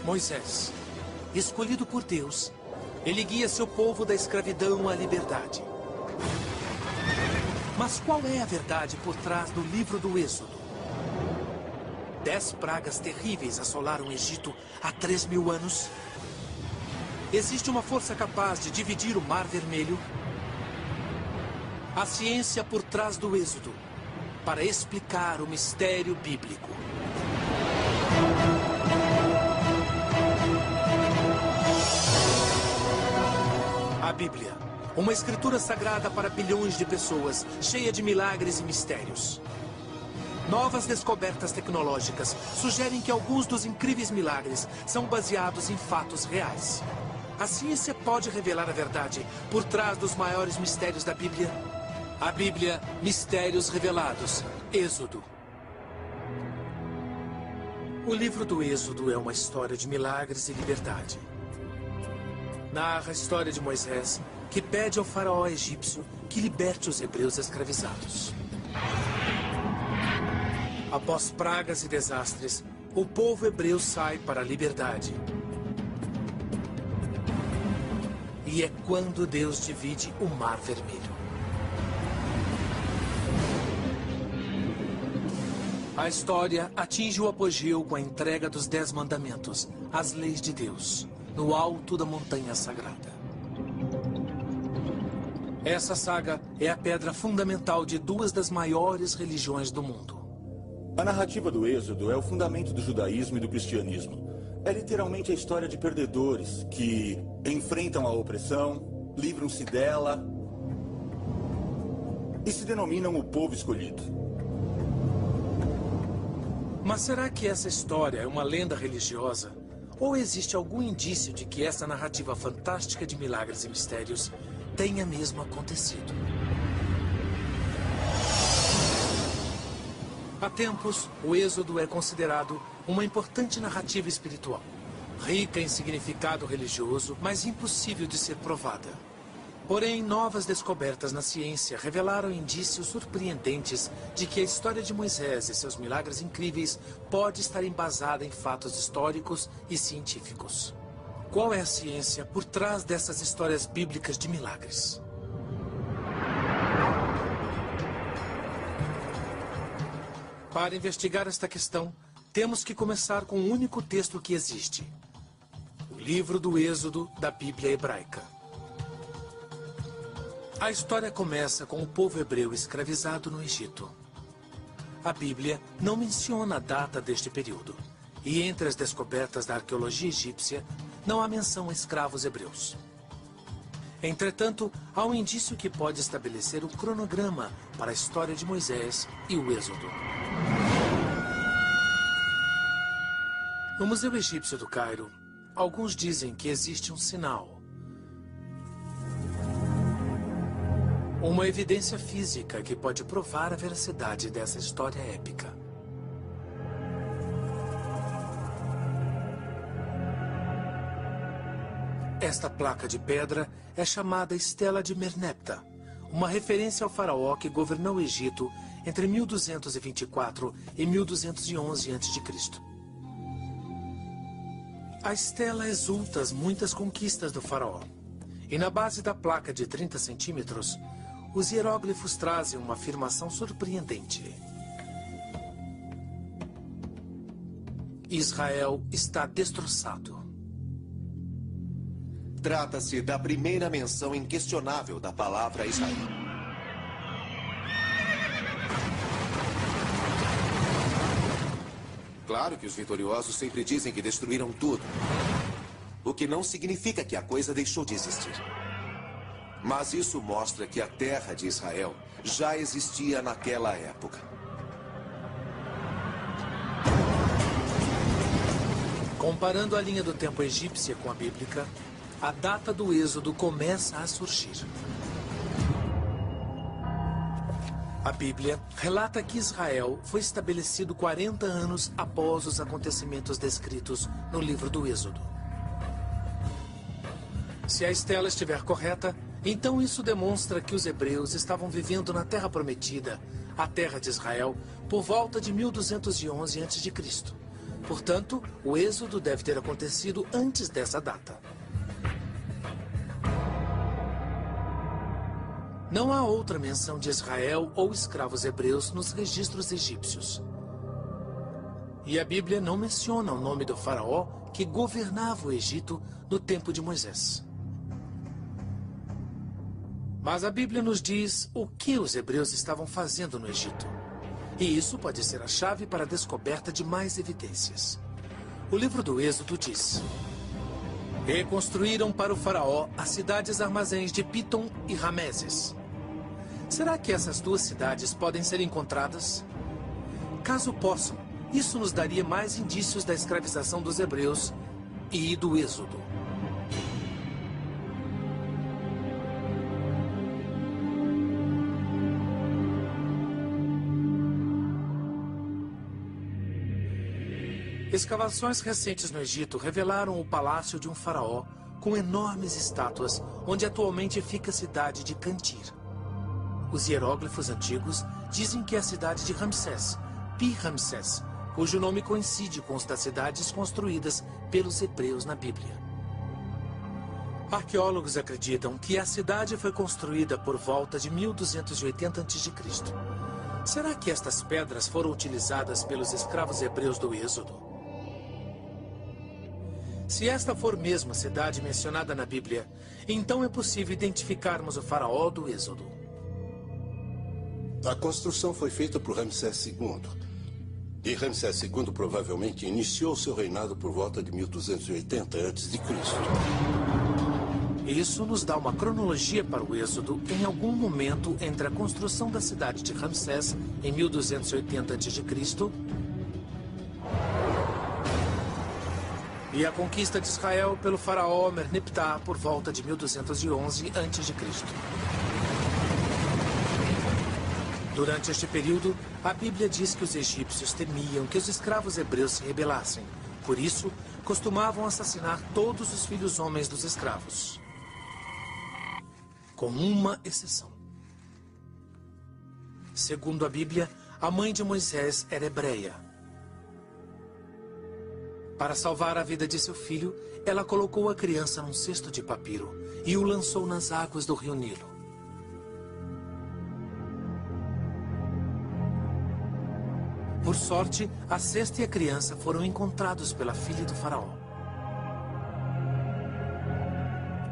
Moisés, escolhido por Deus, ele guia seu povo da escravidão à liberdade. Mas qual é a verdade por trás do livro do Êxodo? 10 pragas terríveis assolaram o Egito há 3.000 anos. Existe uma força capaz de dividir o Mar Vermelho? A ciência por trás do Êxodo, para explicar o mistério bíblico. A Bíblia, uma escritura sagrada para bilhões de pessoas, cheia de milagres e mistérios. Novas descobertas tecnológicas sugerem que alguns dos incríveis milagres são baseados em fatos reais. A ciência pode revelar a verdade por trás dos maiores mistérios da Bíblia? A Bíblia, Mistérios Revelados, Êxodo. O livro do Êxodo é uma história de milagres e liberdade. Narra a história de Moisés, que pede ao faraó egípcio que liberte os hebreus escravizados. Após pragas e desastres, o povo hebreu sai para a liberdade. E é quando Deus divide o Mar Vermelho. A história atinge o apogeu com a entrega dos 10 mandamentos, as leis de Deus, no alto da montanha sagrada. Essa saga é a pedra fundamental de 2 das maiores religiões do mundo. A narrativa do Êxodo é o fundamento do judaísmo e do cristianismo. É literalmente a história de perdedores que enfrentam a opressão, livram-se dela e se denominam o povo escolhido. Mas será que essa história é uma lenda religiosa? Ou existe algum indício de que essa narrativa fantástica de milagres e mistérios tenha mesmo acontecido? Há tempos, o Êxodo é considerado uma importante narrativa espiritual, rica em significado religioso, mas impossível de ser provada. Porém, novas descobertas na ciência revelaram indícios surpreendentes de que a história de Moisés e seus milagres incríveis pode estar embasada em fatos históricos e científicos. Qual é a ciência por trás dessas histórias bíblicas de milagres? Para investigar esta questão, temos que começar com o único texto que existe: o livro do Êxodo da Bíblia hebraica. A história começa com o povo hebreu escravizado no Egito. A Bíblia não menciona a data deste período, e entre as descobertas da arqueologia egípcia, não há menção a escravos hebreus. Entretanto, há um indício que pode estabelecer o cronograma para a história de Moisés e o Êxodo. No Museu Egípcio do Cairo, alguns dizem que existe um sinal. Uma evidência física que pode provar a veracidade dessa história épica. Esta placa de pedra é chamada Estela de Merneptah, uma referência ao faraó que governou o Egito entre 1224 e 1211 a.C. A estela exulta as muitas conquistas do faraó. E na base da placa de 30 centímetros, os hieróglifos trazem uma afirmação surpreendente. Israel está destroçado. Trata-se da primeira menção inquestionável da palavra Israel. Claro que os vitoriosos sempre dizem que destruíram tudo. O que não significa que a coisa deixou de existir. Mas isso mostra que a terra de Israel já existia naquela época. Comparando a linha do tempo egípcia com a bíblica, a data do Êxodo começa a surgir. A Bíblia relata que Israel foi estabelecido 40 anos após os acontecimentos descritos no livro do Êxodo. Se a estela estiver correta, então isso demonstra que os hebreus estavam vivendo na Terra Prometida, a terra de Israel, por volta de 1211 a.C., Portanto, o êxodo deve ter acontecido antes dessa data. Não há outra menção de Israel ou escravos hebreus nos registros egípcios. E a Bíblia não menciona o nome do faraó que governava o Egito no tempo de Moisés. Mas a Bíblia nos diz o que os hebreus estavam fazendo no Egito. E isso pode ser a chave para a descoberta de mais evidências. O livro do Êxodo diz: reconstruíram para o faraó as cidades armazéns de Pitom e Rameses. Será que essas duas cidades podem ser encontradas? Caso possam, isso nos daria mais indícios da escravização dos hebreus e do êxodo. Escavações recentes no Egito revelaram o palácio de um faraó com enormes estátuas, onde atualmente fica a cidade de Cantir. Os hieróglifos antigos dizem que é a cidade de Ramsés, Pi-Ramsés, cujo nome coincide com os das cidades construídas pelos hebreus na Bíblia. Arqueólogos acreditam que a cidade foi construída por volta de 1280 a.C. Será que estas pedras foram utilizadas pelos escravos hebreus do Êxodo? Se esta for mesmo a cidade mencionada na Bíblia, então é possível identificarmos o faraó do Êxodo. A construção foi feita por Ramsés II. E Ramsés II provavelmente iniciou seu reinado por volta de 1280 a.C. Isso nos dá uma cronologia para o Êxodo em algum momento entre a construção da cidade de Ramsés em 1280 a.C. e a conquista de Israel pelo faraó Merneptah por volta de 1211 a.C. Durante este período, a Bíblia diz que os egípcios temiam que os escravos hebreus se rebelassem. Por isso, costumavam assassinar todos os filhos homens dos escravos. Com uma exceção. Segundo a Bíblia, a mãe de Moisés era hebreia. Para salvar a vida de seu filho, ela colocou a criança num cesto de papiro e o lançou nas águas do rio Nilo. Por sorte, a cesta e a criança foram encontrados pela filha do faraó.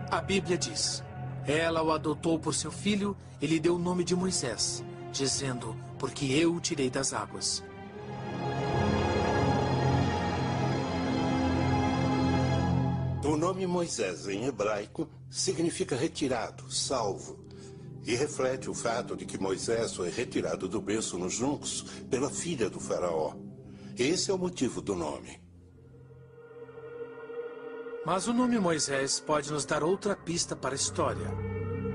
A Bíblia diz: ela o adotou por seu filho e lhe deu o nome de Moisés, dizendo: porque eu o tirei das águas. O nome Moisés, em hebraico, significa retirado, salvo. E reflete o fato de que Moisés foi retirado do berço nos juncos pela filha do faraó. Esse é o motivo do nome. Mas o nome Moisés pode nos dar outra pista para a história,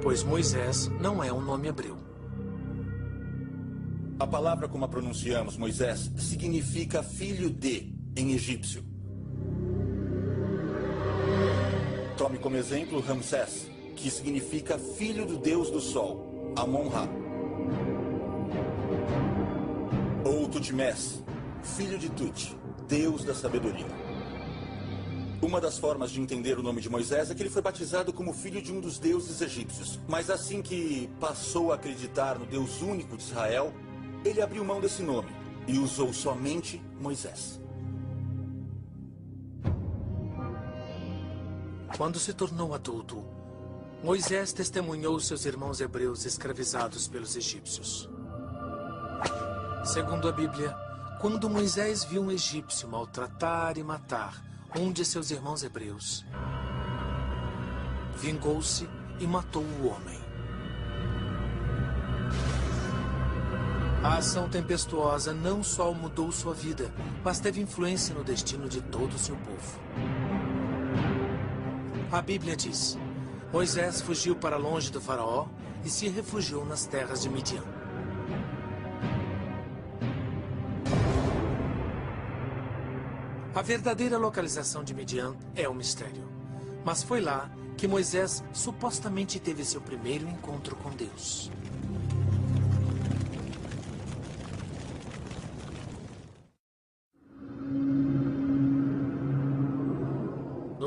pois Moisés não é um nome hebreu. A palavra como a pronunciamos, Moisés, significa filho de, em egípcio. Tome como exemplo Ramsés, que significa filho do deus do sol, Amon-Ra. Ou Tutmés, filho de Tut, deus da sabedoria. Uma das formas de entender o nome de Moisés é que ele foi batizado como filho de um dos deuses egípcios. Mas assim que passou a acreditar no Deus único de Israel, ele abriu mão desse nome e usou somente Moisés. Quando se tornou adulto, Moisés testemunhou seus irmãos hebreus escravizados pelos egípcios. Segundo a Bíblia, quando Moisés viu um egípcio maltratar e matar um de seus irmãos hebreus, vingou-se e matou o homem. A ação tempestuosa não só mudou sua vida, mas teve influência no destino de todo o seu povo. A Bíblia diz: Moisés fugiu para longe do faraó e se refugiou nas terras de Midian. A verdadeira localização de Midian é um mistério. Mas foi lá que Moisés supostamente teve seu primeiro encontro com Deus.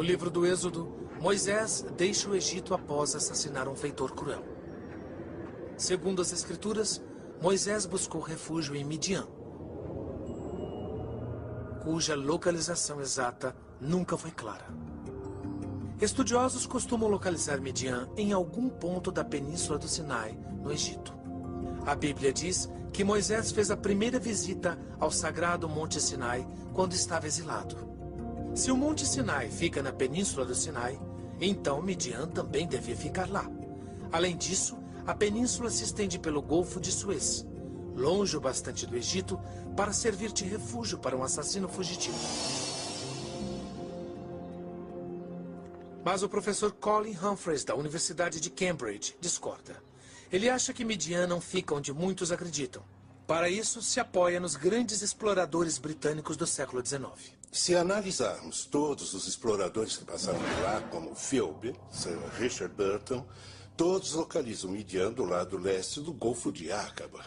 No livro do Êxodo, Moisés deixa o Egito após assassinar um feitor cruel. Segundo as Escrituras, Moisés buscou refúgio em Midian, cuja localização exata nunca foi clara. Estudiosos costumam localizar Midian em algum ponto da península do Sinai, no Egito. A Bíblia diz que Moisés fez a primeira visita ao sagrado Monte Sinai quando estava exilado. Se o Monte Sinai fica na península do Sinai, então Midian também devia ficar lá. Além disso, a península se estende pelo Golfo de Suez, longe o bastante do Egito, para servir de refúgio para um assassino fugitivo. Mas o professor Colin Humphreys, da Universidade de Cambridge, discorda. Ele acha que Midian não fica onde muitos acreditam. Para isso, se apoia nos grandes exploradores britânicos do século XIX. Se analisarmos todos os exploradores que passaram por lá, como Philby, Sir Richard Burton, todos localizam Midian do lado leste do Golfo de Aqaba.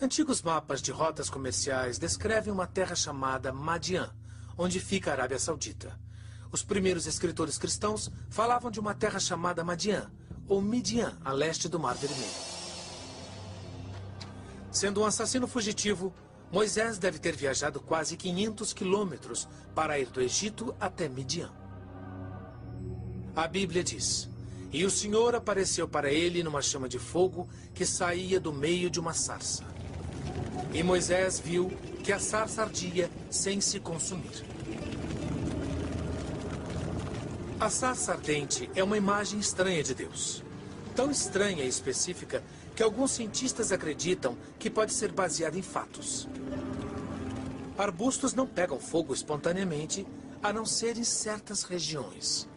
Antigos mapas de rotas comerciais descrevem uma terra chamada Madian, onde fica a Arábia Saudita. Os primeiros escritores cristãos falavam de uma terra chamada Madian, ou Midian, a leste do Mar Vermelho. Sendo um assassino fugitivo, Moisés deve ter viajado quase 500 quilômetros para ir do Egito até Midian. A Bíblia diz: "E o Senhor apareceu para ele numa chama de fogo que saía do meio de uma sarça. E Moisés viu que a sarça ardia sem se consumir." A sarça ardente é uma imagem estranha de Deus. Tão estranha e específica que alguns cientistas acreditam que pode ser baseada em fatos. Arbustos não pegam fogo espontaneamente, a não ser em certas regiões.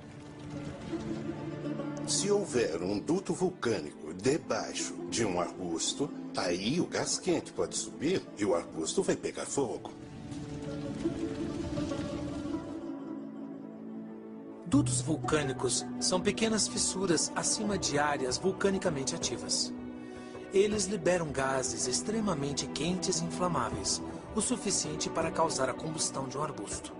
Se houver um duto vulcânico debaixo de um arbusto, aí o gás quente pode subir e o arbusto vai pegar fogo. Dutos vulcânicos são pequenas fissuras acima de áreas vulcanicamente ativas. Eles liberam gases extremamente quentes e inflamáveis, o suficiente para causar a combustão de um arbusto.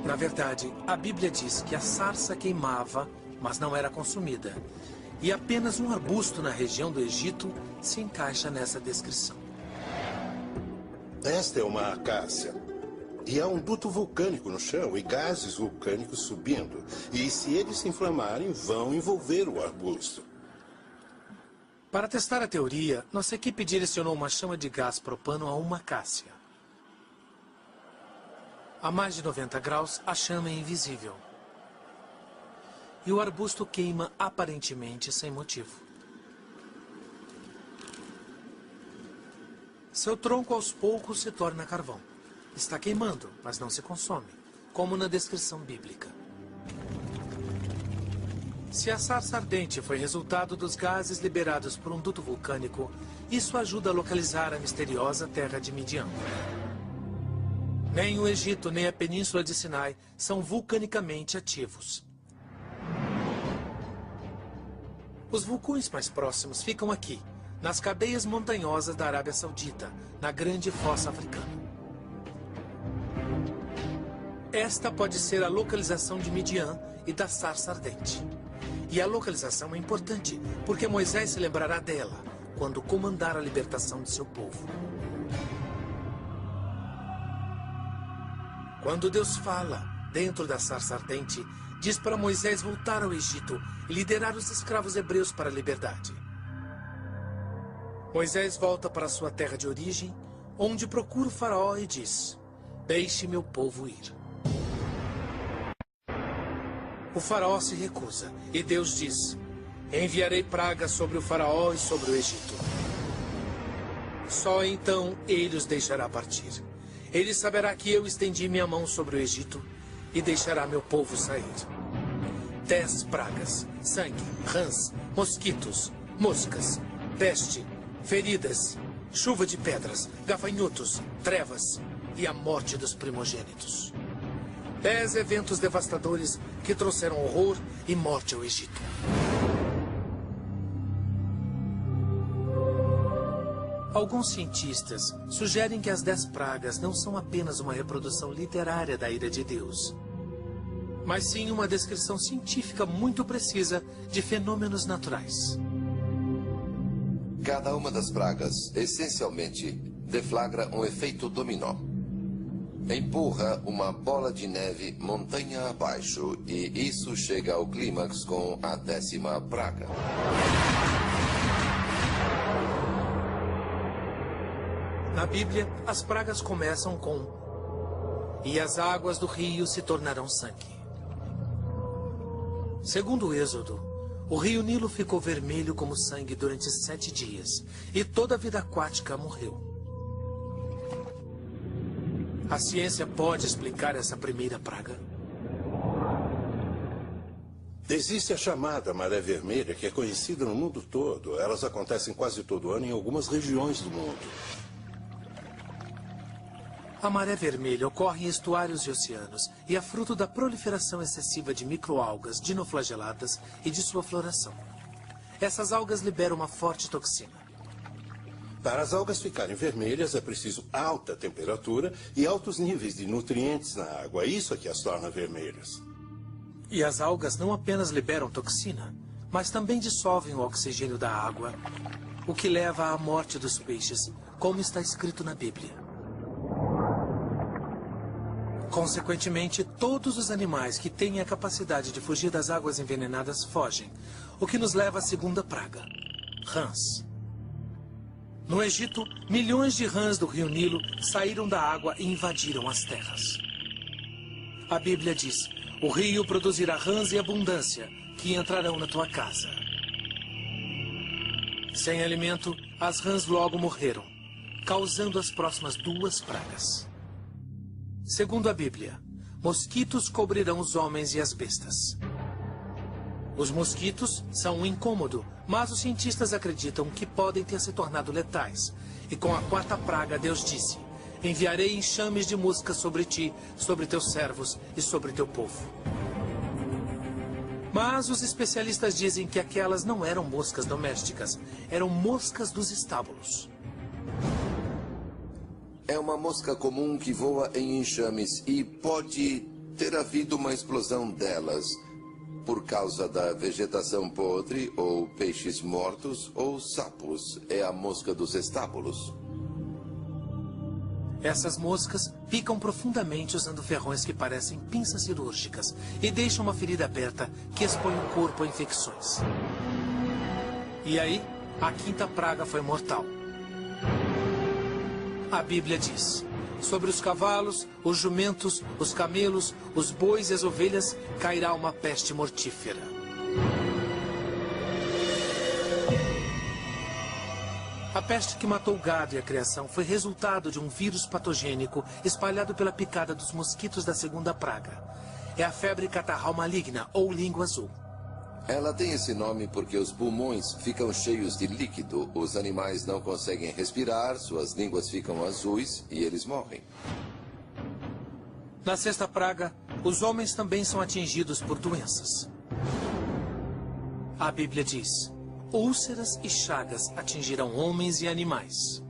Na verdade, a Bíblia diz que a sarça queimava, mas não era consumida. E apenas um arbusto na região do Egito se encaixa nessa descrição. Esta é uma acácia. E há um duto vulcânico no chão e gases vulcânicos subindo. E se eles se inflamarem, vão envolver o arbusto. Para testar a teoria, nossa equipe direcionou uma chama de gás propano a uma acácia. A mais de 90 graus, a chama é invisível. E o arbusto queima aparentemente sem motivo. Seu tronco aos poucos se torna carvão. Está queimando, mas não se consome, como na descrição bíblica. Se a sarça ardente foi resultado dos gases liberados por um duto vulcânico, isso ajuda a localizar a misteriosa terra de Midian. Nem o Egito nem a península de Sinai são vulcanicamente ativos. Os vulcões mais próximos ficam aqui, nas cadeias montanhosas da Arábia Saudita, na Grande Fossa Africana. Esta pode ser a localização de Midian e da sarça ardente. E a localização é importante, porque Moisés se lembrará dela quando comandar a libertação de seu povo. Quando Deus fala dentro da sarça ardente, diz para Moisés voltar ao Egito e liderar os escravos hebreus para a liberdade. Moisés volta para sua terra de origem, onde procura o faraó e diz: "Deixe meu povo ir." O faraó se recusa, e Deus diz: "Enviarei pragas sobre o faraó e sobre o Egito. Só então ele os deixará partir. Ele saberá que eu estendi minha mão sobre o Egito e deixará meu povo sair. 10 pragas: sangue, rãs, mosquitos, moscas, peste, feridas, chuva de pedras, gafanhotos, trevas e a morte dos primogênitos. 10 eventos devastadores que trouxeram horror e morte ao Egito." Alguns cientistas sugerem que as 10 pragas não são apenas uma reprodução literária da ira de Deus, mas sim uma descrição científica muito precisa de fenômenos naturais. Cada uma das pragas, essencialmente, deflagra um efeito dominó. Empurra uma bola de neve montanha abaixo, e isso chega ao clímax com a 10ª praga. Na Bíblia, as pragas começam com: "E as águas do rio se tornarão sangue." Segundo o Êxodo, o rio Nilo ficou vermelho como sangue durante 7 dias, e toda a vida aquática morreu. A ciência pode explicar essa primeira praga? Existe a chamada maré vermelha, que é conhecida no mundo todo. Elas acontecem quase todo ano em algumas regiões do mundo. A maré vermelha ocorre em estuários e oceanos e é fruto da proliferação excessiva de microalgas dinoflageladas e de sua floração. Essas algas liberam uma forte toxina. Para as algas ficarem vermelhas, é preciso alta temperatura e altos níveis de nutrientes na água. Isso é que as torna vermelhas. E as algas não apenas liberam toxina, mas também dissolvem o oxigênio da água, o que leva à morte dos peixes, como está escrito na Bíblia. Consequentemente, todos os animais que têm a capacidade de fugir das águas envenenadas fogem, o que nos leva à segunda praga: rãs. No Egito, milhões de rãs do rio Nilo saíram da água e invadiram as terras. A Bíblia diz: "O rio produzirá rãs em abundância, que entrarão na tua casa." Sem alimento, as rãs logo morreram, causando as próximas 2 pragas. Segundo a Bíblia, mosquitos cobrirão os homens e as bestas. Os mosquitos são um incômodo, mas os cientistas acreditam que podem ter se tornado letais. E com a 4ª praga, Deus disse: "Enviarei enxames de moscas sobre ti, sobre teus servos e sobre teu povo." Mas os especialistas dizem que aquelas não eram moscas domésticas, eram moscas dos estábulos. É uma mosca comum que voa em enxames e pode ter havido uma explosão delas por causa da vegetação podre ou peixes mortos ou sapos. É a mosca dos estábulos. Essas moscas picam profundamente usando ferrões que parecem pinças cirúrgicas e deixam uma ferida aberta que expõe o corpo a infecções. E aí, a 5ª praga foi mortal. A Bíblia diz: "Sobre os cavalos, os jumentos, os camelos, os bois e as ovelhas cairá uma peste mortífera." A peste que matou o gado e a criação foi resultado de um vírus patogênico espalhado pela picada dos mosquitos da 2ª praga. É a febre catarral maligna, ou língua azul. Ela tem esse nome porque os pulmões ficam cheios de líquido, os animais não conseguem respirar, suas línguas ficam azuis e eles morrem. Na 6ª praga, os homens também são atingidos por doenças. A Bíblia diz: "Úlceras e chagas atingirão homens e animais."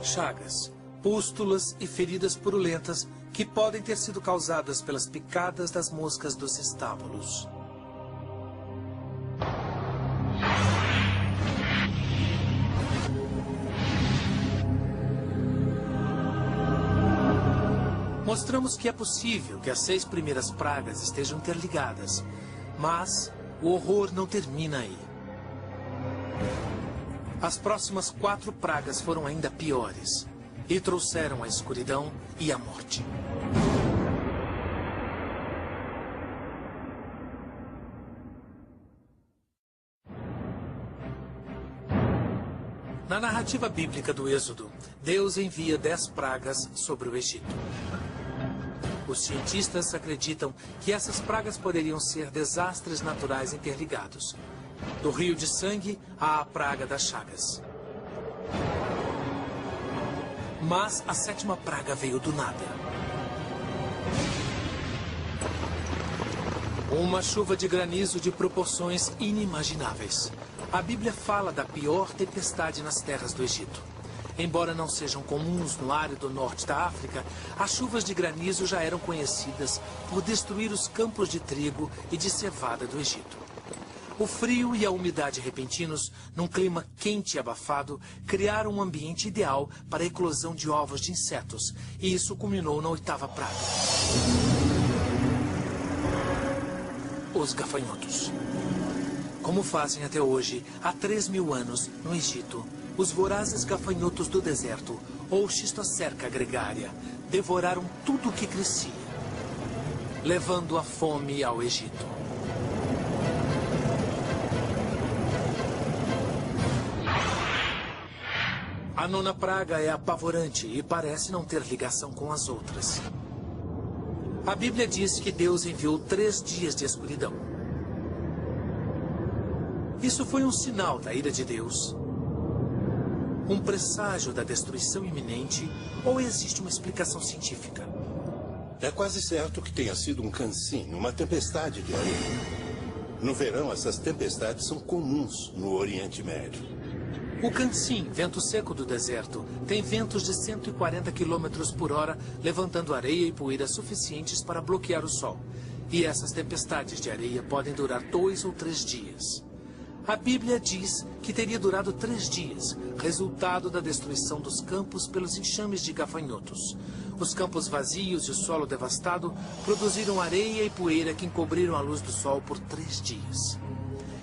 Chagas, pústulas e feridas purulentas que podem ter sido causadas pelas picadas das moscas dos estábulos. Mostramos que é possível que as 6 primeiras pragas estejam interligadas, mas o horror não termina aí. As próximas 4 pragas foram ainda piores e trouxeram a escuridão e a morte. Na narrativa bíblica do Êxodo, Deus envia 10 pragas sobre o Egito. Os cientistas acreditam que essas pragas poderiam ser desastres naturais interligados, do rio de sangue à praga das chagas. Mas a 7ª praga veio do nada. Uma chuva de granizo de proporções inimagináveis. A Bíblia fala da pior tempestade nas terras do Egito. Embora não sejam comuns no árido norte da África, as chuvas de granizo já eram conhecidas por destruir os campos de trigo e de cevada do Egito. O frio e a umidade repentinos, num clima quente e abafado, criaram um ambiente ideal para a eclosão de ovos de insetos, e isso culminou na 8ª praga. Os gafanhotos. Como fazem até hoje, há 3.000 anos, no Egito, os vorazes gafanhotos do deserto, ou Schistocerca gregária, devoraram tudo o que crescia, levando a fome ao Egito. A 9ª praga é apavorante e parece não ter ligação com as outras. A Bíblia diz que Deus enviou 3 dias de escuridão. Isso foi um sinal da ira de Deus? Um presságio da destruição iminente? Ou existe uma explicação científica? É quase certo que tenha sido um cansim, uma tempestade de areia. No verão, essas tempestades são comuns no Oriente Médio. O cansim, vento seco do deserto, tem ventos de 140 km por hora, levantando areia e poeira suficientes para bloquear o sol. E essas tempestades de areia podem durar 2 ou 3 dias. A Bíblia diz que teria durado 3 dias, resultado da destruição dos campos pelos enxames de gafanhotos. Os campos vazios e o solo devastado produziram areia e poeira que encobriram a luz do sol por 3 dias.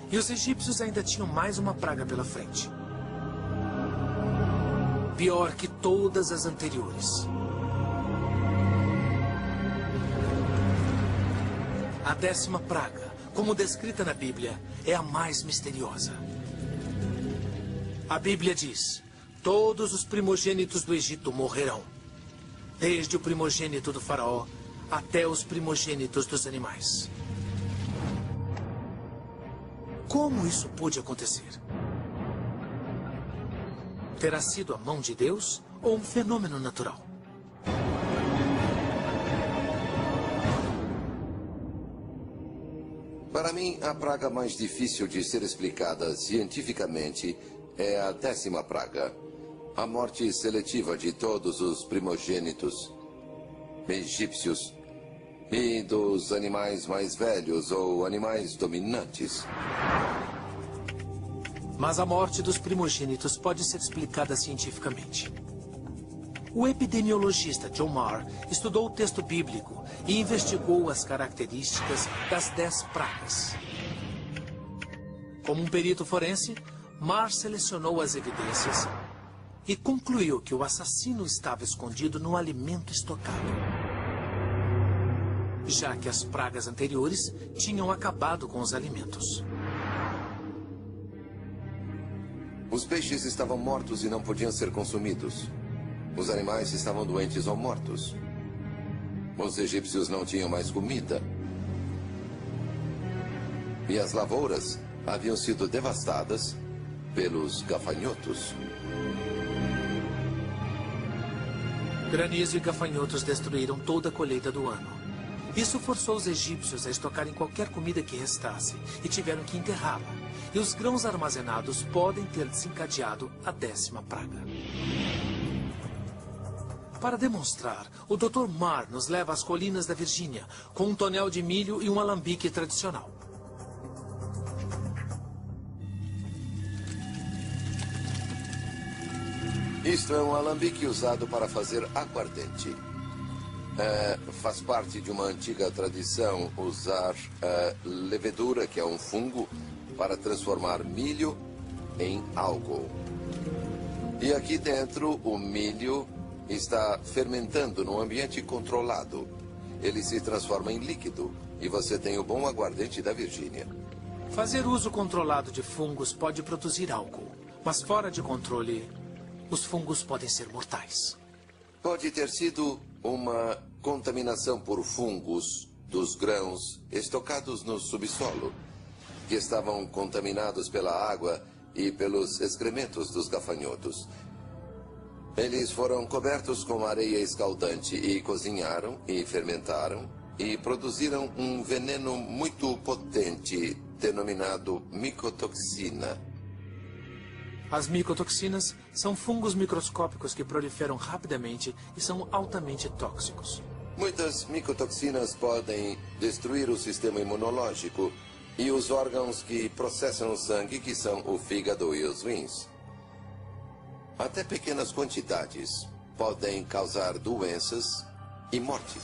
E os egípcios ainda tinham mais uma praga pela frente. Pior que todas as anteriores. A 10ª praga, como descrita na Bíblia, é a mais misteriosa. A Bíblia diz: todos os primogênitos do Egito morrerão, desde o primogênito do faraó até os primogênitos dos animais. Como isso pôde acontecer? Terá sido a mão de Deus ou um fenômeno natural? Para mim, a praga mais difícil de ser explicada cientificamente é a 10ª praga. A morte seletiva de todos os primogênitos egípcios e dos animais mais velhos ou animais dominantes. Mas a morte dos primogênitos pode ser explicada cientificamente. O epidemiologista John Marr estudou o texto bíblico e investigou as características das 10 pragas. Como um perito forense, Marr selecionou as evidências e concluiu que o assassino estava escondido no alimento estocado, já que as pragas anteriores tinham acabado com os alimentos. Os peixes estavam mortos e não podiam ser consumidos. Os animais estavam doentes ou mortos. Os egípcios não tinham mais comida. E as lavouras haviam sido devastadas pelos gafanhotos. Granizo e gafanhotos destruíram toda a colheita do ano. Isso forçou os egípcios a estocarem qualquer comida que restasse e tiveram que enterrá-la. E os grãos armazenados podem ter desencadeado a 10ª praga. Para demonstrar, o Dr. Marr nos leva às colinas da Virgínia, com um tonel de milho e um alambique tradicional. Isto é um alambique usado para fazer aguardente. Faz parte de uma antiga tradição usar levedura, que é um fungo, para transformar milho em álcool. E aqui dentro, o milho está fermentando num ambiente controlado. Ele se transforma em líquido e você tem o bom aguardente da Virgínia. Fazer uso controlado de fungos pode produzir álcool, mas fora de controle, os fungos podem ser mortais. Pode ter sido uma contaminação por fungos dos grãos estocados no subsolo, que estavam contaminados pela água e pelos excrementos dos gafanhotos. Eles foram cobertos com areia escaldante e cozinharam e fermentaram e produziram um veneno muito potente, denominado micotoxina. As micotoxinas são fungos microscópicos que proliferam rapidamente e são altamente tóxicos. Muitas micotoxinas podem destruir o sistema imunológico e os órgãos que processam o sangue, que são o fígado e os rins. Até pequenas quantidades podem causar doenças e morte.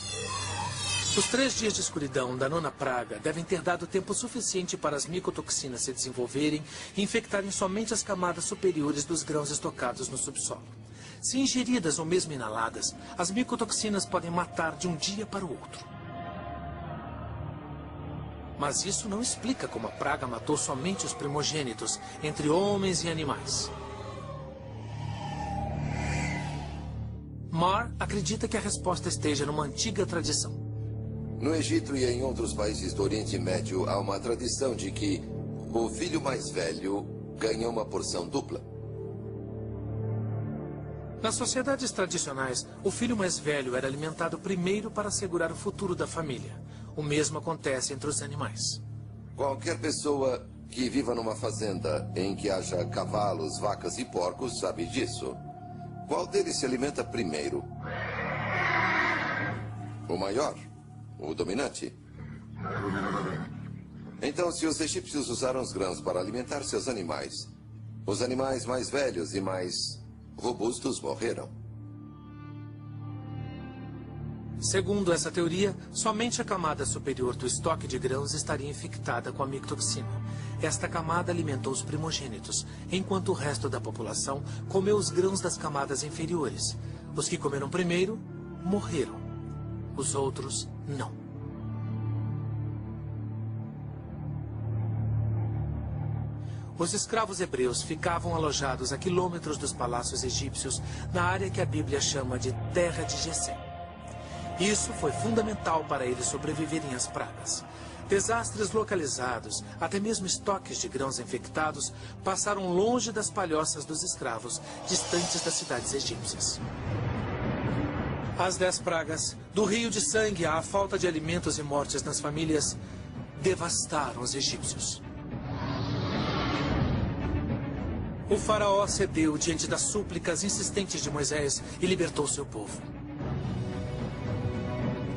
Os 3 dias de escuridão da 9ª praga devem ter dado tempo suficiente para as micotoxinas se desenvolverem e infectarem somente as camadas superiores dos grãos estocados no subsolo. Se ingeridas ou mesmo inaladas, as micotoxinas podem matar de um dia para o outro. Mas isso não explica como a praga matou somente os primogênitos, entre homens e animais. Marr acredita que a resposta esteja numa antiga tradição. No Egito e em outros países do Oriente Médio, há uma tradição de que o filho mais velho ganha uma porção dupla. Nas sociedades tradicionais, o filho mais velho era alimentado primeiro para assegurar o futuro da família. O mesmo acontece entre os animais. Qualquer pessoa que viva numa fazenda em que haja cavalos, vacas e porcos sabe disso. Qual deles se alimenta primeiro? O maior, o dominante. Então, se os egípcios usaram os grãos para alimentar seus animais, os animais mais velhos e mais robustos morreram. Segundo essa teoria, somente a camada superior do estoque de grãos estaria infectada com a micotoxina. Esta camada alimentou os primogênitos, enquanto o resto da população comeu os grãos das camadas inferiores. Os que comeram primeiro morreram. Os outros, não. Os escravos hebreus ficavam alojados a quilômetros dos palácios egípcios, na área que a Bíblia chama de Terra de Gessém. Isso foi fundamental para eles sobreviverem às pragas. Desastres localizados, até mesmo estoques de grãos infectados, passaram longe das palhoças dos escravos, distantes das cidades egípcias. As 10 pragas, do rio de sangue à falta de alimentos e mortes nas famílias, devastaram os egípcios. O faraó cedeu diante das súplicas insistentes de Moisés e libertou seu povo.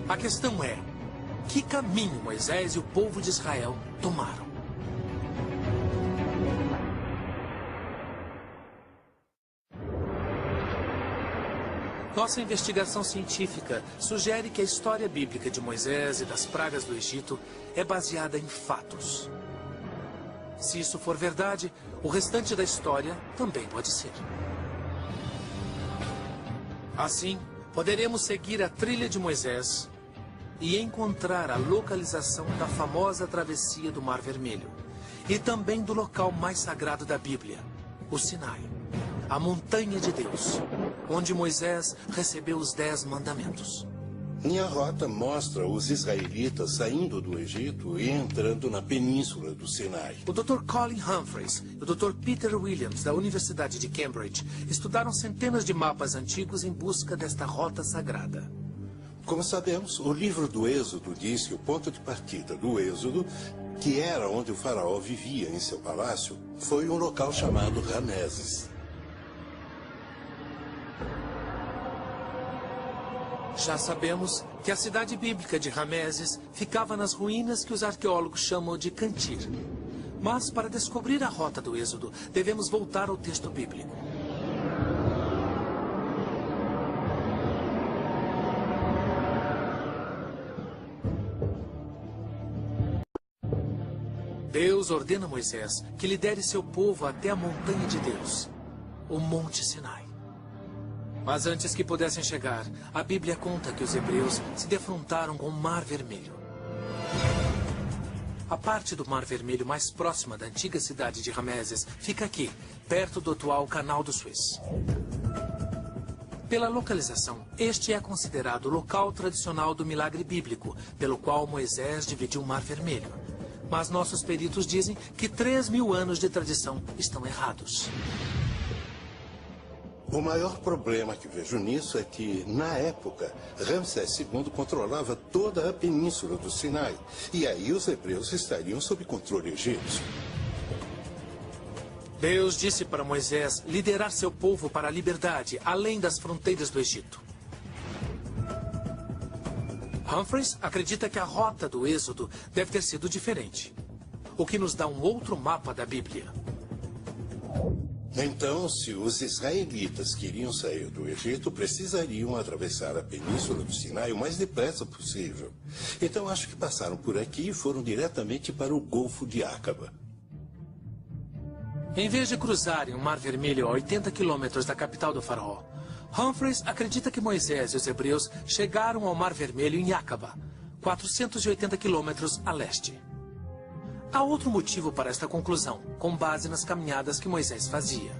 A questão é, que caminho Moisés e o povo de Israel tomaram? Nossa investigação científica sugere que a história bíblica de Moisés e das pragas do Egito é baseada em fatos. Se isso for verdade, o restante da história também pode ser. Assim, poderemos seguir a trilha de Moisés e encontrar a localização da famosa travessia do Mar Vermelho e também do local mais sagrado da Bíblia, o Sinai, a montanha de Deus, onde Moisés recebeu os 10 mandamentos. Minha rota mostra os israelitas saindo do Egito e entrando na península do Sinai. O Dr. Colin Humphreys e o Dr. Peter Williams, da Universidade de Cambridge, estudaram centenas de mapas antigos em busca desta rota sagrada. Como sabemos, o livro do Êxodo diz que o ponto de partida do Êxodo, que era onde o faraó vivia em seu palácio, foi um local chamado Rameses. Já sabemos que a cidade bíblica de Rameses ficava nas ruínas que os arqueólogos chamam de Cantir. Mas, para descobrir a rota do Êxodo, devemos voltar ao texto bíblico. Deus ordena a Moisés que lidere seu povo até a montanha de Deus, o Monte Sinai. Mas antes que pudessem chegar, a Bíblia conta que os hebreus se defrontaram com o Mar Vermelho. A parte do Mar Vermelho mais próxima da antiga cidade de Rameses fica aqui, perto do atual Canal do Suez. Pela localização, este é considerado o local tradicional do milagre bíblico, pelo qual Moisés dividiu o Mar Vermelho. Mas nossos peritos dizem que 3.000 anos de tradição estão errados. O maior problema que vejo nisso é que, na época, Ramsés II controlava toda a península do Sinai. E aí os hebreus estariam sob controle egípcio. Deus disse para Moisés liderar seu povo para a liberdade, além das fronteiras do Egito. Humphreys acredita que a rota do Êxodo deve ter sido diferente, o que nos dá um outro mapa da Bíblia. Então, se os israelitas queriam sair do Egito, precisariam atravessar a península do Sinai o mais depressa possível. Então, acho que passaram por aqui e foram diretamente para o Golfo de Acaba. Em vez de cruzarem o Mar Vermelho a 80 quilômetros da capital do faraó, Humphreys acredita que Moisés e os hebreus chegaram ao Mar Vermelho em Acaba, 480 quilômetros a leste. Há outro motivo para esta conclusão, com base nas caminhadas que Moisés fazia.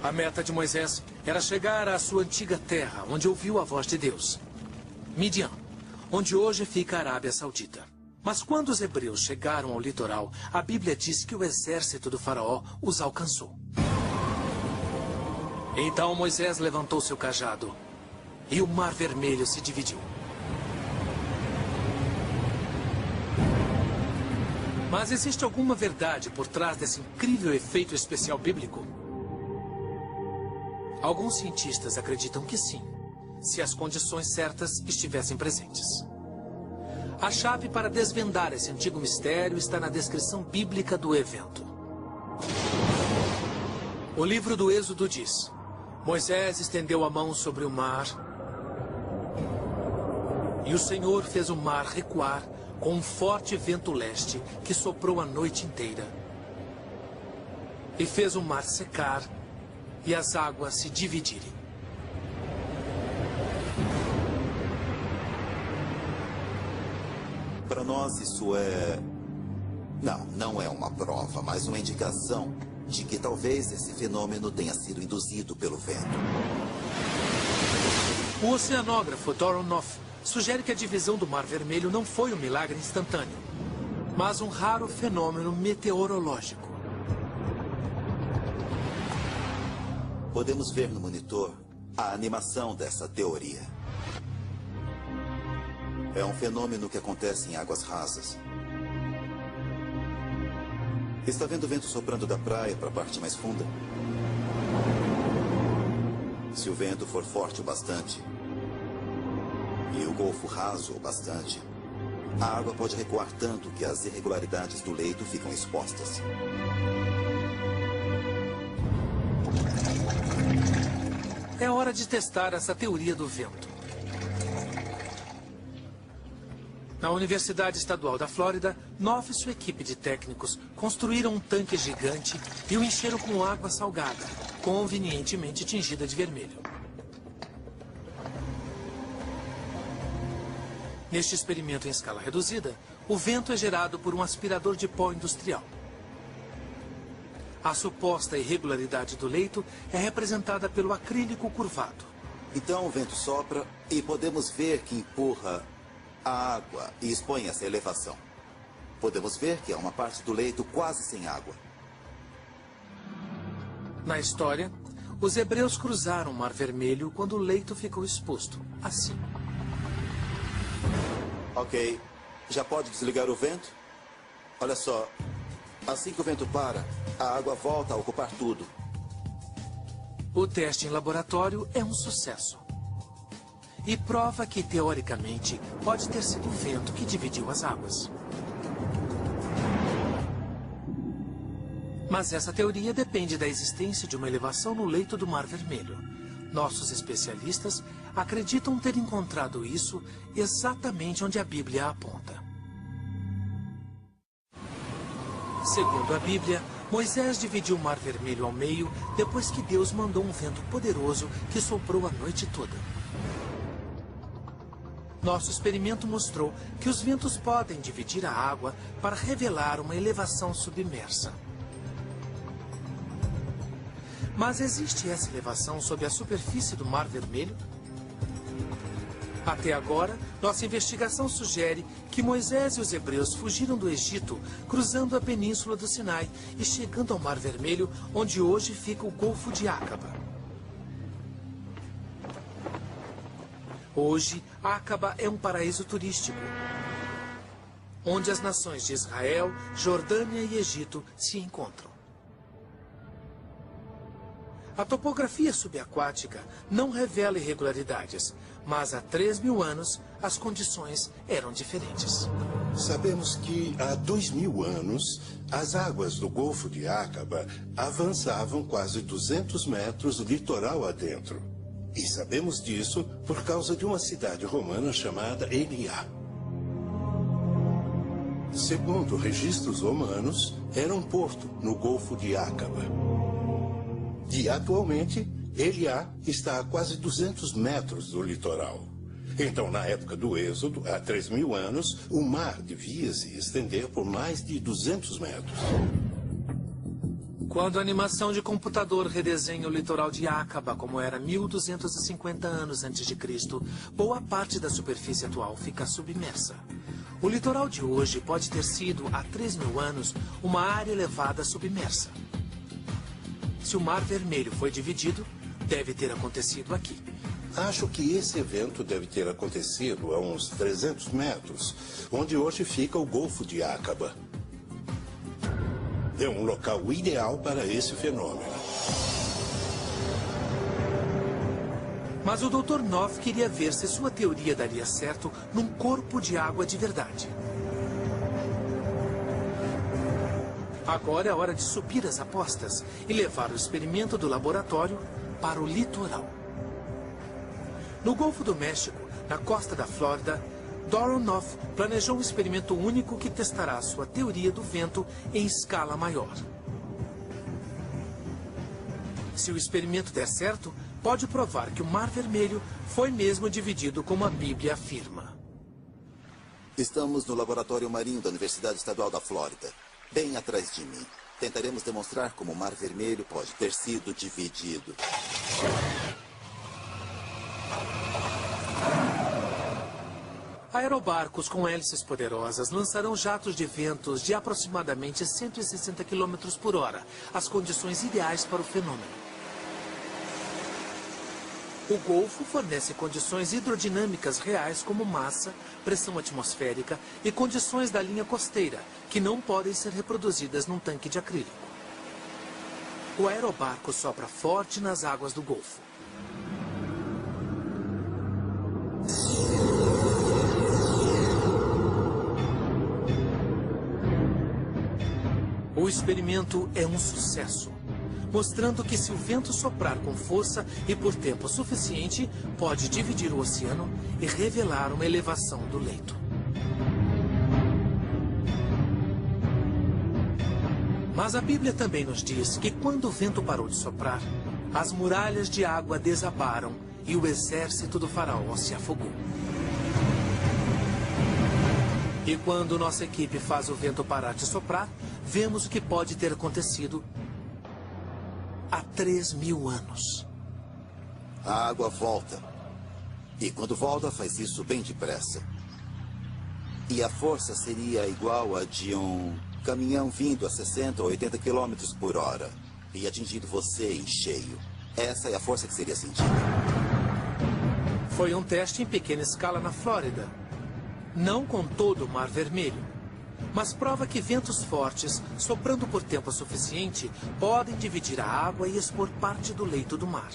A meta de Moisés era chegar à sua antiga terra, onde ouviu a voz de Deus, Midian, onde hoje fica a Arábia Saudita. Mas quando os hebreus chegaram ao litoral, a Bíblia diz que o exército do faraó os alcançou. Então Moisés levantou seu cajado e o Mar Vermelho se dividiu. Mas existe alguma verdade por trás desse incrível efeito especial bíblico? Alguns cientistas acreditam que sim, se as condições certas estivessem presentes. A chave para desvendar esse antigo mistério está na descrição bíblica do evento. O livro do Êxodo diz: Moisés estendeu a mão sobre o mar e o Senhor fez o mar recuar com um forte vento leste que soprou a noite inteira. E fez o mar secar e as águas se dividirem. Para nós isso é... Não é uma prova, mas uma indicação de que talvez esse fenômeno tenha sido induzido pelo vento. O oceanógrafo Doron Noff sugere que a divisão do Mar Vermelho não foi um milagre instantâneo, mas um raro fenômeno meteorológico. Podemos ver no monitor a animação dessa teoria. É um fenômeno que acontece em águas rasas. Está vendo o vento soprando da praia para a parte mais funda? Se o vento for forte o bastante e o golfo raso o bastante, a água pode recuar tanto que as irregularidades do leito ficam expostas. É hora de testar essa teoria do vento. Na Universidade Estadual da Flórida, Noff e sua equipe de técnicos construíram um tanque gigante e o encheram com água salgada, convenientemente tingida de vermelho. Neste experimento em escala reduzida, o vento é gerado por um aspirador de pó industrial. A suposta irregularidade do leito é representada pelo acrílico curvado. Então o vento sopra e podemos ver que empurra a água e expõe essa elevação. Podemos ver que há uma parte do leito quase sem água. Na história, os hebreus cruzaram o Mar Vermelho quando o leito ficou exposto, assim. Ok, já pode desligar o vento? Olha só, assim que o vento para, a água volta a ocupar tudo. O teste em laboratório é um sucesso. E prova que, teoricamente, pode ter sido o vento que dividiu as águas. Mas essa teoria depende da existência de uma elevação no leito do Mar Vermelho. Nossos especialistas acreditam ter encontrado isso exatamente onde a Bíblia aponta. Segundo a Bíblia, Moisés dividiu o Mar Vermelho ao meio depois que Deus mandou um vento poderoso que soprou a noite toda. Nosso experimento mostrou que os ventos podem dividir a água para revelar uma elevação submersa. Mas existe essa elevação sob a superfície do Mar Vermelho? Até agora, nossa investigação sugere que Moisés e os hebreus fugiram do Egito, cruzando a península do Sinai e chegando ao Mar Vermelho, onde hoje fica o Golfo de Acaba. Hoje, Acaba é um paraíso turístico, onde as nações de Israel, Jordânia e Egito se encontram. A topografia subaquática não revela irregularidades, mas há 3.000 anos as condições eram diferentes. Sabemos que há 2.000 anos as águas do Golfo de Acaba avançavam quase 200 metros litoral adentro. E sabemos disso por causa de uma cidade romana chamada Eliá. Segundo registros romanos, era um porto no Golfo de Acaba. E atualmente, Eliá está a quase 200 metros do litoral. Então, na época do Êxodo, há 3.000 anos, o mar devia se estender por mais de 200 metros. Quando a animação de computador redesenha o litoral de Acaba como era 1.250 anos antes de Cristo, boa parte da superfície atual fica submersa. O litoral de hoje pode ter sido, há 3.000 anos, uma área elevada submersa. Se o Mar Vermelho foi dividido, deve ter acontecido aqui. Acho que esse evento deve ter acontecido a uns 300 metros, onde hoje fica o Golfo de Acaba. É um local ideal para esse fenômeno. Mas o Dr. Knopf queria ver se sua teoria daria certo num corpo de água de verdade. Agora é hora de subir as apostas e levar o experimento do laboratório para o litoral. No Golfo do México, na costa da Flórida, Doron Knopf planejou um experimento único que testará sua teoria do vento em escala maior. Se o experimento der certo, pode provar que o Mar Vermelho foi mesmo dividido como a Bíblia afirma. Estamos no Laboratório Marinho da Universidade Estadual da Flórida, bem atrás de mim. Tentaremos demonstrar como o Mar Vermelho pode ter sido dividido. Aerobarcos com hélices poderosas lançarão jatos de ventos de aproximadamente 160 km por hora, as condições ideais para o fenômeno. O Golfo fornece condições hidrodinâmicas reais como massa, pressão atmosférica e condições da linha costeira, que não podem ser reproduzidas num tanque de acrílico. O aerobarco sopra forte nas águas do Golfo. O experimento é um sucesso, mostrando que se o vento soprar com força e por tempo suficiente, pode dividir o oceano e revelar uma elevação do leito. Mas a Bíblia também nos diz que quando o vento parou de soprar, as muralhas de água desabaram e o exército do faraó se afogou. E quando nossa equipe faz o vento parar de soprar, vemos o que pode ter acontecido há 3.000 anos. A água volta. E quando volta, faz isso bem depressa. E a força seria igual a de um caminhão vindo a 60 ou 80 km por hora e atingindo você em cheio. Essa é a força que seria sentida. Foi um teste em pequena escala na Flórida. Não com todo o Mar Vermelho, mas prova que ventos fortes, soprando por tempo suficiente, podem dividir a água e expor parte do leito do mar.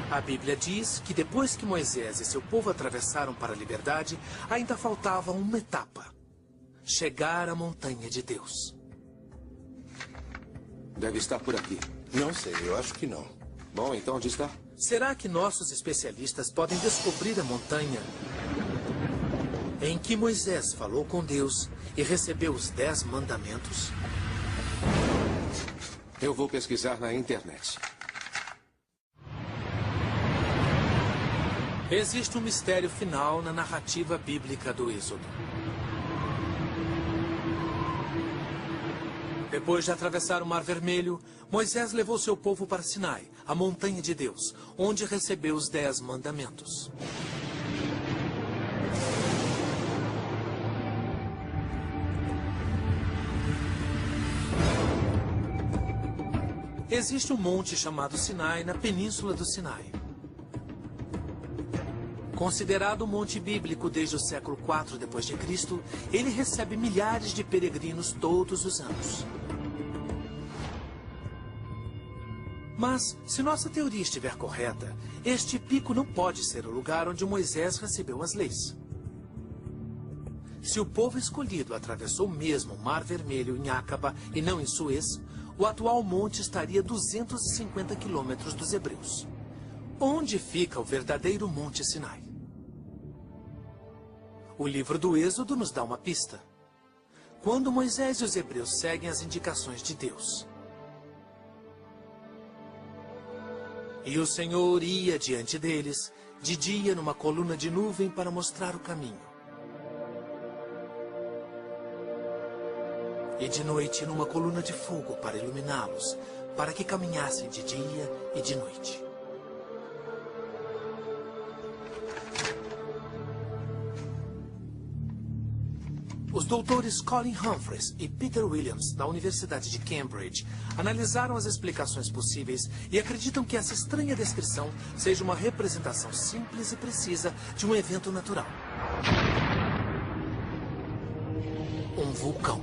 A Bíblia diz que depois que Moisés e seu povo atravessaram para a liberdade, ainda faltava uma etapa: chegar à montanha de Deus. Deve estar por aqui. Não sei, eu acho que não. Bom, então onde está? Será que nossos especialistas podem descobrir a montanha em que Moisés falou com Deus e recebeu os 10 mandamentos? Eu vou pesquisar na internet. Existe um mistério final na narrativa bíblica do Êxodo. Depois de atravessar o Mar Vermelho, Moisés levou seu povo para Sinai, a montanha de Deus, onde recebeu os 10 mandamentos. Existe um monte chamado Sinai na península do Sinai. Considerado um monte bíblico desde o século IV d.C., ele recebe milhares de peregrinos todos os anos. Mas, se nossa teoria estiver correta, este pico não pode ser o lugar onde Moisés recebeu as leis. Se o povo escolhido atravessou mesmo o Mar Vermelho em Acaba e não em Suez, o atual monte estaria a 250 quilômetros dos hebreus. Onde fica o verdadeiro Monte Sinai? O livro do Êxodo nos dá uma pista. Quando Moisés e os hebreus seguem as indicações de Deus. E o Senhor ia diante deles, de dia numa coluna de nuvem para mostrar o caminho. E de noite numa coluna de fogo para iluminá-los, para que caminhassem de dia e de noite. Os doutores Colin Humphreys e Peter Williams, da Universidade de Cambridge, analisaram as explicações possíveis e acreditam que essa estranha descrição seja uma representação simples e precisa de um evento natural. Um vulcão.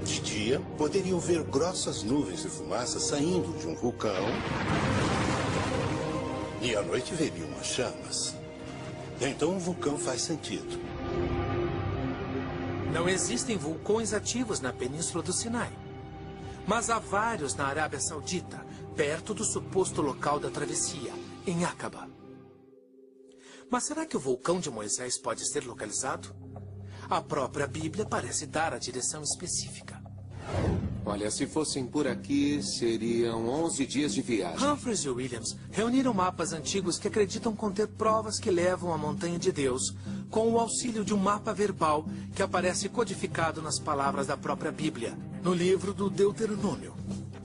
De dia, poderiam ver grossas nuvens de fumaça saindo de um vulcão. E à noite veriam as chamas. Então o vulcão faz sentido. Não existem vulcões ativos na península do Sinai. Mas há vários na Arábia Saudita, perto do suposto local da travessia, em Acaba. Mas será que o vulcão de Moisés pode ser localizado? A própria Bíblia parece dar a direção específica. Olha, se fossem por aqui, seriam 11 dias de viagem. Humphreys e Williams reuniram mapas antigos que acreditam conter provas que levam à Montanha de Deus, com o auxílio de um mapa verbal que aparece codificado nas palavras da própria Bíblia, no livro do Deuteronômio.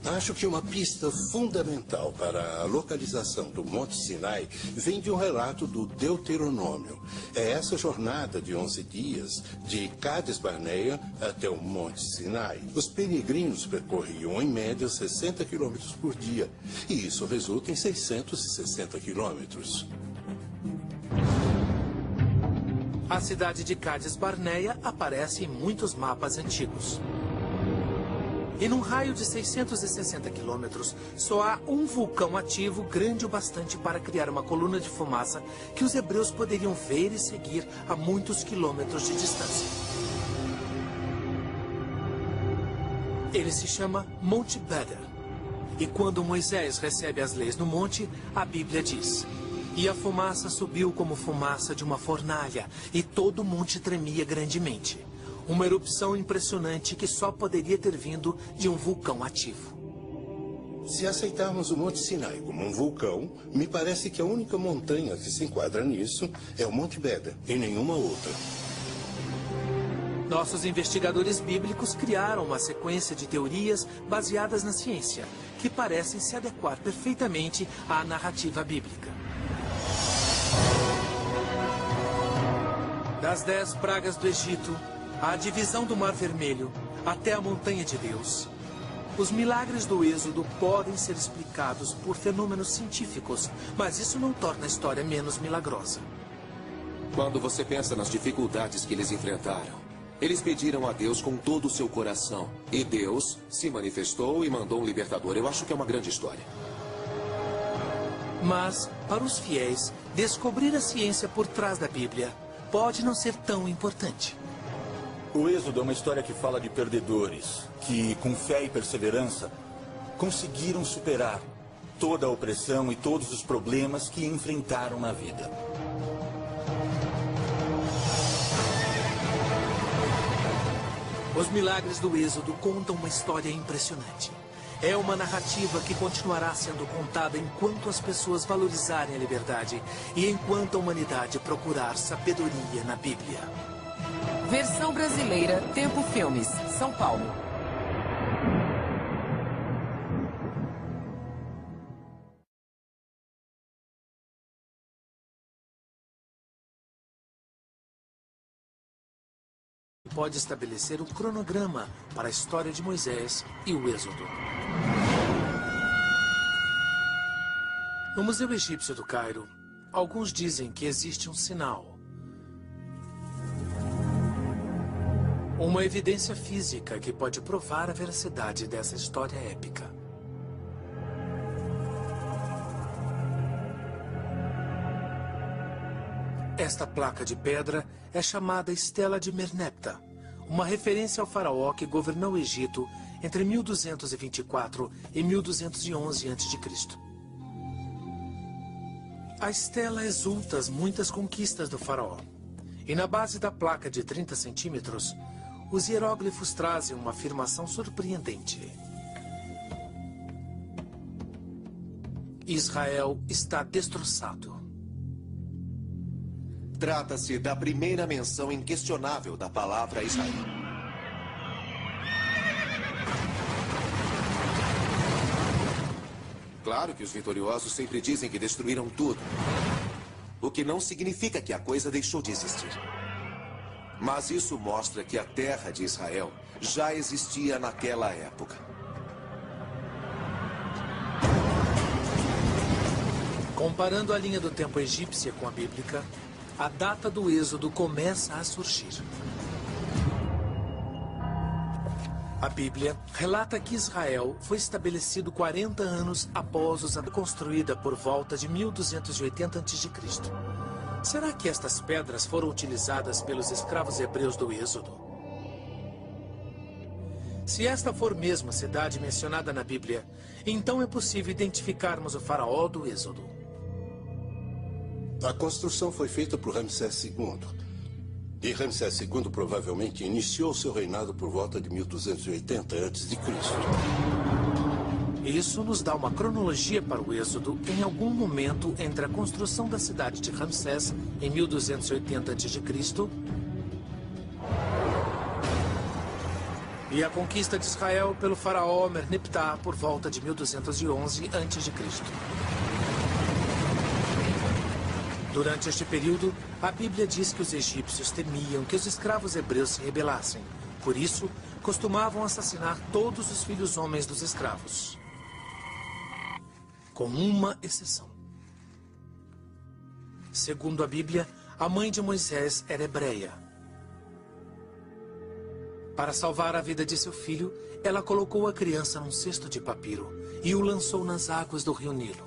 Acho que uma pista fundamental para a localização do Monte Sinai vem de um relato do Deuteronômio. É essa jornada de 11 dias, de Cades Barneia até o Monte Sinai. Os peregrinos percorriam, em média, 60 quilômetros por dia. E isso resulta em 660 quilômetros. A cidade de Cades Barneia aparece em muitos mapas antigos. E num raio de 660 quilômetros, só há um vulcão ativo grande o bastante para criar uma coluna de fumaça que os hebreus poderiam ver e seguir a muitos quilômetros de distância. Ele se chama Monte Beder. E quando Moisés recebe as leis no monte, a Bíblia diz: "E a fumaça subiu como fumaça de uma fornalha, e todo o monte tremia grandemente." Uma erupção impressionante que só poderia ter vindo de um vulcão ativo. Se aceitarmos o Monte Sinai como um vulcão, me parece que a única montanha que se enquadra nisso é o Monte Beder, e nenhuma outra. Nossos investigadores bíblicos criaram uma sequência de teorias baseadas na ciência, que parecem se adequar perfeitamente à narrativa bíblica. Das 10 pragas do Egito, a divisão do Mar Vermelho, até a Montanha de Deus. Os milagres do Êxodo podem ser explicados por fenômenos científicos, mas isso não torna a história menos milagrosa. Quando você pensa nas dificuldades que eles enfrentaram, eles pediram a Deus com todo o seu coração. E Deus se manifestou e mandou um libertador. Eu acho que é uma grande história. Mas, para os fiéis, descobrir a ciência por trás da Bíblia pode não ser tão importante. O Êxodo é uma história que fala de perdedores, que, com fé e perseverança, conseguiram superar toda a opressão e todos os problemas que enfrentaram na vida. Os milagres do Êxodo contam uma história impressionante. É uma narrativa que continuará sendo contada enquanto as pessoas valorizarem a liberdade e enquanto a humanidade procurar sabedoria na Bíblia. Versão brasileira, Tempo Filmes. São Paulo. Pode estabelecer um cronograma para a história de Moisés e o Êxodo. No Museu Egípcio do Cairo, alguns dizem que existe um sinal. Uma evidência física que pode provar a veracidade dessa história épica. Esta placa de pedra é chamada Estela de Merneptah, uma referência ao faraó que governou o Egito entre 1224 e 1211 a.C. A estela exulta as muitas conquistas do faraó. E na base da placa de 30 centímetros, os hieróglifos trazem uma afirmação surpreendente. Israel está destroçado. Trata-se da primeira menção inquestionável da palavra Israel. Claro que os vitoriosos sempre dizem que destruíram tudo. O que não significa que a coisa deixou de existir. Mas isso mostra que a terra de Israel já existia naquela época. Comparando a linha do tempo egípcia com a bíblica, a data do Êxodo começa a surgir. A Bíblia relata que Israel foi estabelecido 40 anos após a construída por volta de 1280 a.C. Será que estas pedras foram utilizadas pelos escravos hebreus do Êxodo? Se esta for mesmo a cidade mencionada na Bíblia, então é possível identificarmos o faraó do Êxodo. A construção foi feita por Ramsés II. E Ramsés II provavelmente iniciou seu reinado por volta de 1280 a.C. Isso nos dá uma cronologia para o Êxodo em algum momento entre a construção da cidade de Ramsés em 1280 a.C. e a conquista de Israel pelo faraó Merneptah por volta de 1211 a.C. Durante este período, a Bíblia diz que os egípcios temiam que os escravos hebreus se rebelassem. Por isso, costumavam assassinar todos os filhos homens dos escravos. Com uma exceção. Segundo a Bíblia, a mãe de Moisés era hebreia. Para salvar a vida de seu filho, ela colocou a criança num cesto de papiro e o lançou nas águas do rio Nilo.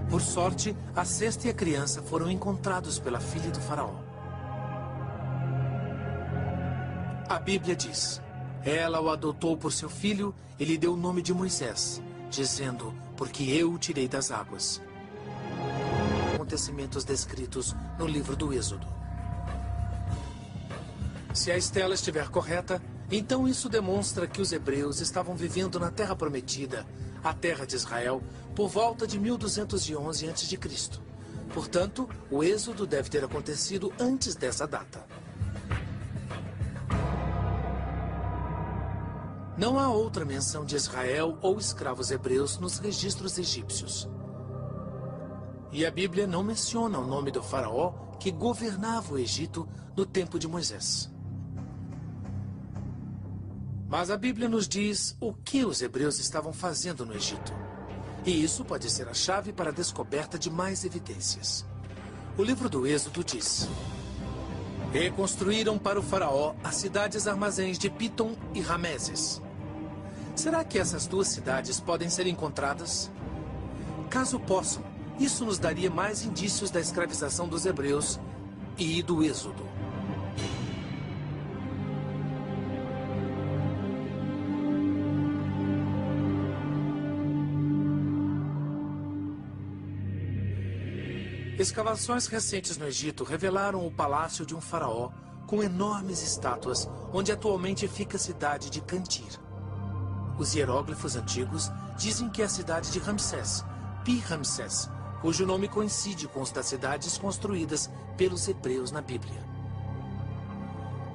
Por sorte, a cesta e a criança foram encontrados pela filha do faraó. A Bíblia diz: ela o adotou por seu filho e lhe deu o nome de Moisés, dizendo, porque eu o tirei das águas. Acontecimentos descritos no livro do Êxodo. Se a estela estiver correta, então isso demonstra que os hebreus estavam vivendo na Terra Prometida, a terra de Israel, por volta de 1211 a.C. Portanto, o Êxodo deve ter acontecido antes dessa data. Não há outra menção de Israel ou escravos hebreus nos registros egípcios. E a Bíblia não menciona o nome do faraó que governava o Egito no tempo de Moisés. Mas a Bíblia nos diz o que os hebreus estavam fazendo no Egito. E isso pode ser a chave para a descoberta de mais evidências. O livro do Êxodo diz: reconstruíram para o faraó as cidades armazéns de Pitom e Rameses. Será que essas duas cidades podem ser encontradas? Caso possam, isso nos daria mais indícios da escravização dos hebreus e do Êxodo. Escavações recentes no Egito revelaram o palácio de um faraó com enormes estátuas, onde atualmente fica a cidade de Cantir. Os hieróglifos antigos dizem que é a cidade de Ramsés, Pi-Ramsés, cujo nome coincide com os das cidades construídas pelos hebreus na Bíblia.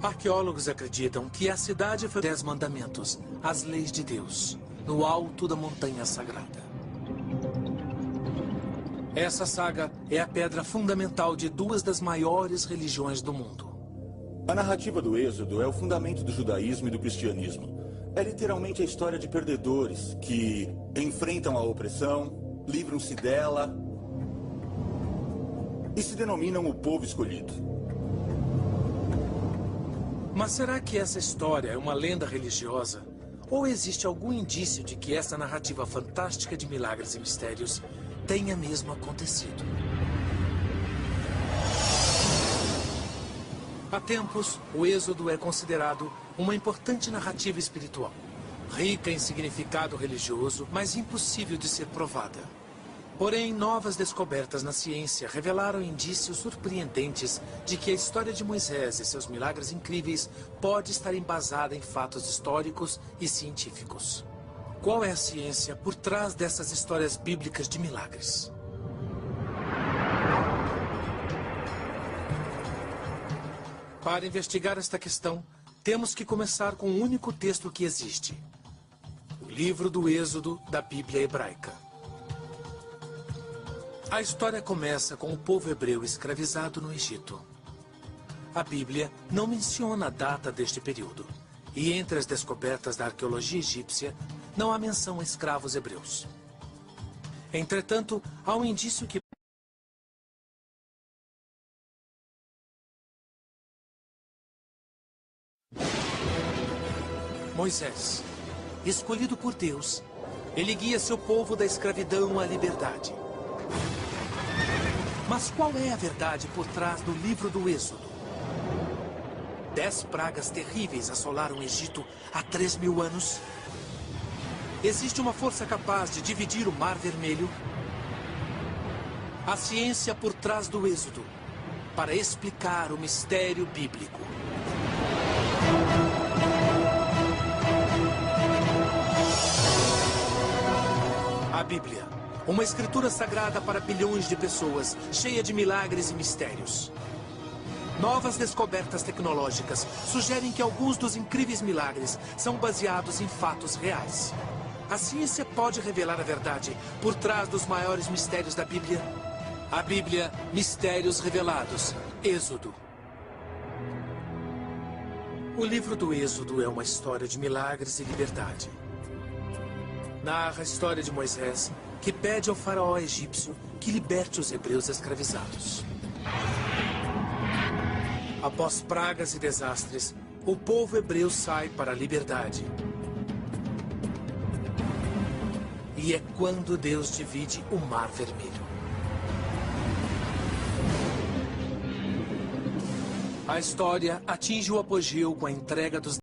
Arqueólogos acreditam que a cidade foi 10 mandamentos, as leis de Deus, no alto da montanha sagrada. Essa saga é a pedra fundamental de duas das maiores religiões do mundo. A narrativa do Êxodo é o fundamento do judaísmo e do cristianismo. É literalmente a história de perdedores que enfrentam a opressão, livram-se dela e se denominam o povo escolhido. Mas será que essa história é uma lenda religiosa? Ou existe algum indício de que essa narrativa fantástica de milagres e mistérios tenha mesmo acontecido? Há tempos, o Êxodo é considerado uma importante narrativa espiritual, rica em significado religioso, mas impossível de ser provada. Porém, novas descobertas na ciência revelaram indícios surpreendentes de que a história de Moisés e seus milagres incríveis pode estar embasada em fatos históricos e científicos. Qual é a ciência por trás dessas histórias bíblicas de milagres? Para investigar esta questão, temos que começar com o único texto que existe: o livro do Êxodo da Bíblia hebraica. A história começa com o povo hebreu escravizado no Egito. A Bíblia não menciona a data deste período, e entre as descobertas da arqueologia egípcia, não há menção a escravos hebreus. Entretanto, há um indício que Moisés, escolhido por Deus, ele guia seu povo da escravidão à liberdade. Mas qual é a verdade por trás do livro do Êxodo? 10 pragas terríveis assolaram o Egito há 3.000 anos. Existe uma força capaz de dividir o Mar Vermelho? A ciência por trás do Êxodo, para explicar o mistério bíblico. A Bíblia, uma escritura sagrada para bilhões de pessoas, cheia de milagres e mistérios. Novas descobertas tecnológicas sugerem que alguns dos incríveis milagres são baseados em fatos reais. A ciência pode revelar a verdade por trás dos maiores mistérios da Bíblia? A Bíblia, Mistérios Revelados, Êxodo. O livro do Êxodo é uma história de milagres e liberdade. Narra a história de Moisés, que pede ao faraó egípcio que liberte os hebreus escravizados. Após pragas e desastres, o povo hebreu sai para a liberdade. E é quando Deus divide o Mar Vermelho. A história atinge o apogeu com a entrega dos